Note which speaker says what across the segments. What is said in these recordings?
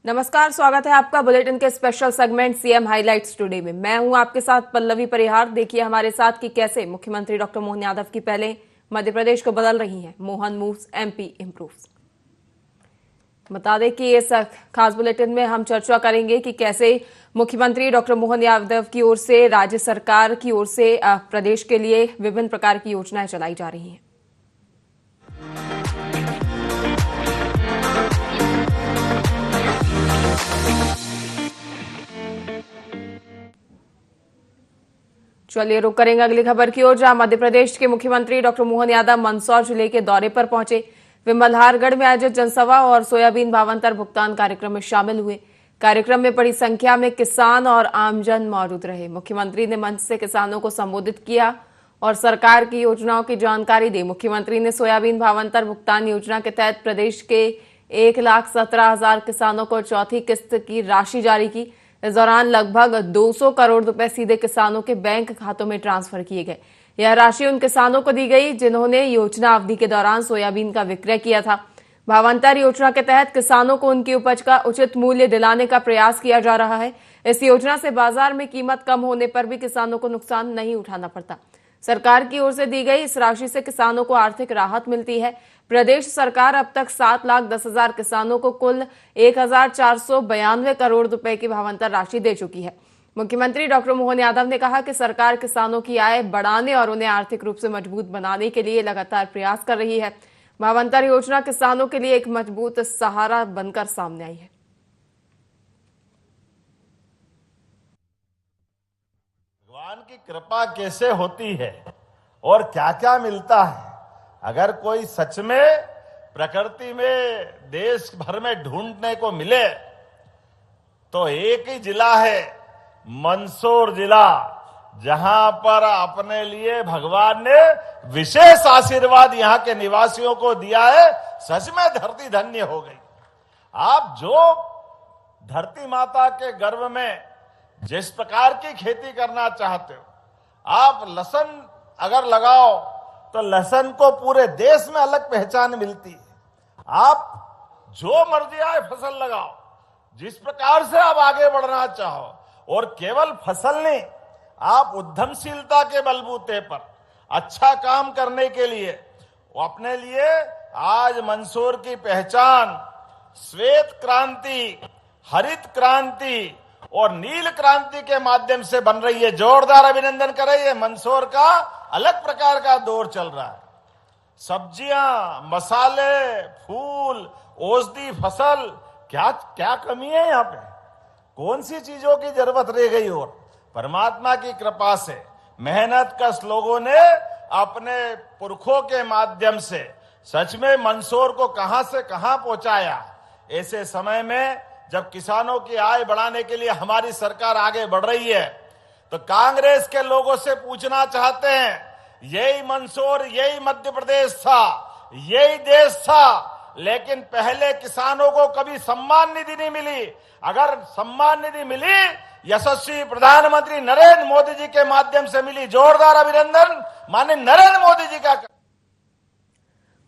Speaker 1: नमस्कार, स्वागत है आपका बुलेटिन के special segment CM highlights today में। मैं हूं आपके साथ पल्लवी परिहार। देखिए हमारे साथ कि कैसे मुख्यमंत्री डॉक्टर मोहन यादव की पहले मध्य प्रदेश को बदल रही हैं। Mohan moves MP improves. बता दें कि इस खास बुलेटिन में हम चर्चा करेंगे कि कैसे मुख्यमंत्री डॉक्टर मोहन यादव की ओर से राज्य सरकार की ओर से प्रदेश के लिए विभिन्न प्रकार की योजनाएं चलाई जा रही हैं। चलिए रुक करेंगे अगली खबर की ओर, जहां मध्य प्रदेश के मुख्यमंत्री डॉक्टर मोहन यादव मंदसौर जिले के दौरे पर पहुंचे। वे मल्हारगढ़ में आयोजित जनसभा और सोयाबीन भावांतर भुगतान कार्यक्रम में शामिल हुए। कार्यक्रम में बड़ी संख्या में किसान और आमजन मौजूद रहे। मुख्यमंत्री ने मंच से किसानों को संबोधित किया और सरकार की योजनाओं की जानकारी दी। मुख्यमंत्री ने सोयाबीन भावांतर भुगतान योजना के तहत प्रदेश के 1,17,000 किसानों को चौथी किस्त की राशि जारी की। इस दौरान लगभग 200 करोड़ रुपए सीधे किसानों के बैंक खातों में ट्रांसफर किए गए। यह राशि उन किसानों को दी गई जिन्होंने योजना अवधि के दौरान सोयाबीन का विक्रय किया था। भावांतर योजना के तहत किसानों को उनकी उपज का उचित मूल्य दिलाने का प्रयास किया जा रहा है। इस योजना से बाजार में कीमत कम होने पर भी किसानों को नुकसान नहीं उठाना पड़ता। सरकार की ओर से दी गई इस राशि से किसानों को आर्थिक राहत मिलती है। प्रदेश सरकार अब तक 7,10,000 किसानों को कुल 1,492 करोड़ रुपए की भावांतर राशि दे चुकी है। मुख्यमंत्री डॉक्टर मोहन यादव ने कहा कि सरकार किसानों की आय बढ़ाने और उन्हें आर्थिक रूप से मजबूत बनाने के लिए लगातार प्रयास कर रही है। भावांतर योजना किसानों के लिए एक मजबूत सहारा बनकर सामने आई है।
Speaker 2: भगवान की कृपा कैसे होती है और क्या क्या मिलता है। अगर कोई सच में प्रकृति में देश भर में ढूंढने को मिले तो एक ही जिला है, मंदसौर जिला, जहां पर अपने लिए भगवान ने विशेष आशीर्वाद यहां के निवासियों को दिया है। सच में धरती धन्य हो गई। आप जो धरती माता के गर्भ में जिस प्रकार की खेती करना चाहते हो, आप लहसुन अगर लगाओ तो लहसुन को पूरे देश में अलग पहचान मिलती है। आप जो मर्जी आए फसल लगाओ, जिस प्रकार से आप आगे बढ़ना चाहो, और केवल फसल नहीं, आप उद्यमशीलता के बलबूते पर अच्छा काम करने के लिए अपने लिए आज मंदसौर की पहचान श्वेत क्रांति, हरित क्रांति और नील क्रांति के माध्यम से बन रही है। जोरदार अभिनंदन करें। मंदसौर का अलग प्रकार का दौर चल रहा है। सब्जियां, मसाले, फूल, औषधि फसल, क्या क्या कमी है यहाँ पे? कौन सी चीजों की जरूरत रह गई? और परमात्मा की कृपा से मेहनत कश लोगों ने अपने पुरखों के माध्यम से सच में मंदसौर को कहां से कहां पहुंचाया। ऐसे समय में जब किसानों की आय बढ़ाने के लिए हमारी सरकार आगे बढ़ रही है, तो कांग्रेस के लोगों से पूछना चाहते हैं, यही मंदसौर, यही मध्य प्रदेश था, यही देश था, लेकिन पहले किसानों को कभी सम्मान निधि नहीं मिली। अगर सम्मान निधि मिली, यशस्वी प्रधानमंत्री नरेंद्र मोदी जी के माध्यम से मिली। जोरदार अभिनंदन माननीय नरेंद्र मोदी जी का।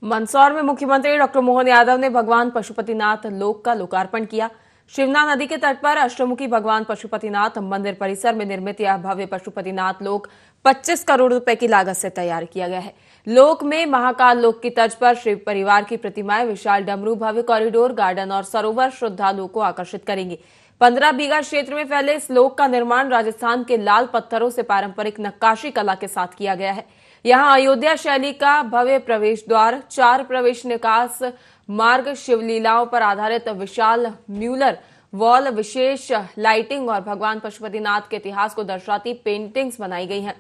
Speaker 1: मंदसौर में मुख्यमंत्री डॉक्टर मोहन यादव ने भगवान पशुपतिनाथ लोक का लोकार्पण किया। शिवना नदी के तट पर अष्टमुखी भगवान पशुपतिनाथ मंदिर परिसर में निर्मित यह भव्य पशुपतिनाथ लोक 25 करोड़ रुपए की लागत से तैयार किया गया है। लोक में महाकाल लोक की तर्ज पर शिव परिवार की प्रतिमाएं, विशाल डमरू, भव्य कॉरिडोर, गार्डन और सरोवर श्रद्धालुओं को आकर्षित करेंगे। 15 बीघा क्षेत्र में फैले इस लोक का निर्माण राजस्थान के लाल पत्थरों से पारंपरिक नक्काशी कला के साथ किया गया है। यहाँ अयोध्या शैली का भव्य प्रवेश द्वार, 4 प्रवेश निकास मार्ग, शिवलीलाओं पर आधारित विशाल म्यूलर वॉल, विशेष लाइटिंग और भगवान पशुपतिनाथ के इतिहास को दर्शाती पेंटिंग्स बनाई गई हैं।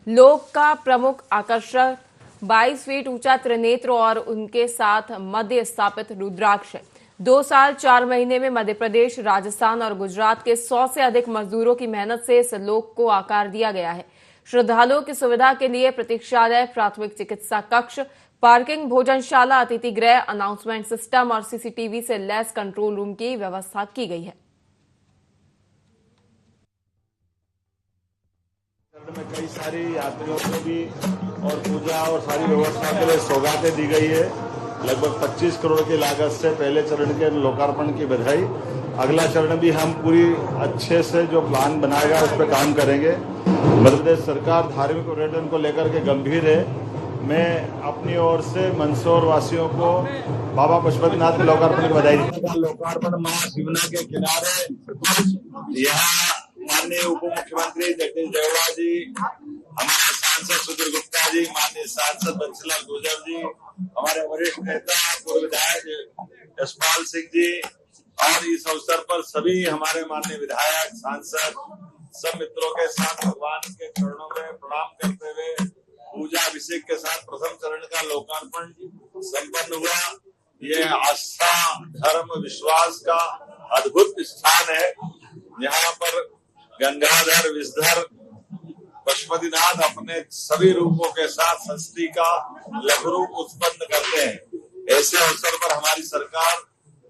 Speaker 1: लोक का प्रमुख आकर्षण 22 फीट ऊंचा त्रिनेत्र और उनके साथ मध्य स्थापित रुद्राक्ष है। 2 साल 4 महीने में मध्य प्रदेश, राजस्थान और गुजरात के 100 से अधिक मजदूरों की मेहनत से इस लोक को आकार दिया गया है। श्रद्धालुओं की सुविधा के लिए प्रतीक्षालय, प्राथमिक चिकित्सा कक्ष, पार्किंग, भोजनशाला, अतिथि गृह, अनाउंसमेंट सिस्टम और सीसीटीवी से लैस कंट्रोल रूम की व्यवस्था की गई है।
Speaker 3: में कई सारी यात्रियों को भी और पूजा और सारी व्यवस्था के लिए सौगातें दी गई है। लगभग 25 करोड़ की लागत से पहले चरण के लोकार्पण की बधाई। अगला चरण भी हम पूरी अच्छे से जो प्लान बनाएगा उस पर काम करेंगे। मध्य प्रदेश सरकार धार्मिक पर्यटन को लेकर के गंभीर है। मैं अपनी ओर से मंदसौर वासियों को बाबा पशुपतिनाथ के लोकार्पण की बधाई देता हूं। लोकार्पण महाशिवना के किनारे यहाँ माननीय उप मुख्यमंत्री जगदीश देवड़ा जी, हमारे सांसद सुधीर गुप्ता जी, माननीय सांसद बंसीलाल गुर्जर जी, हमारे वरिष्ठ नेता पूर्व विधायक यशपाल सिंह जी और इस अवसर पर सभी हमारे माननीय विधायक, सांसद, सब मित्रों के साथ भगवान के चरणों में प्रणाम करते हुए पूजा अभिषेक के साथ प्रथम चरण का लोकार्पण संपन्न हुआ। ये आस्था, धर्म, विश्वास का अद्भुत स्थान है। यहाँ पर गंगाधर, विषधर, पशुपतिनाथ अपने सभी रूपों के साथ संस्कृति का लघु रूप उत्पन्न करते हैं। ऐसे अवसर पर हमारी सरकार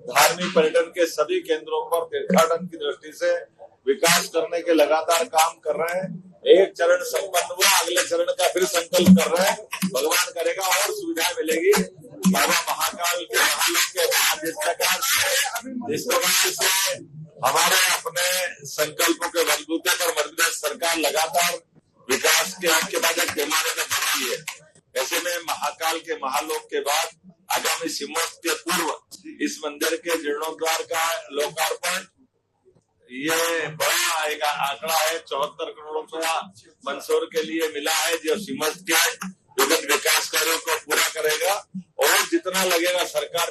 Speaker 3: धार्मिक पर्यटन के सभी केंद्रों पर तीर्थाटन की दृष्टि से विकास करने के लगातार काम कर रहे हैं। एक चरण संपन्न हुआ, अगले चरण का फिर संकल्प कर रहे हैं। भगवान करेगा और सुविधा मिलेगी। बाबा महाकाल के महालोक के बाद जिस प्रकार से हमारे अपने संकल्पों के बलबूते पर मध्य प्रदेश सरकार लगातार विकास के बाद एक पैमाने में बढ़ रही है। ऐसे में महाकाल के महालोक के बाद आगामी शिमोत्सव के पूर्व इस मंदिर के जीर्णोद्धार का लोकार्पण, ये बड़ा एक आंकड़ा है। 74 करोड़ रुपया मंदसौर के लिए मिला है, जो शिमोत्सव के विभिन्न विकास कार्यों को पूरा करेगा और जितना लगेगा सरकार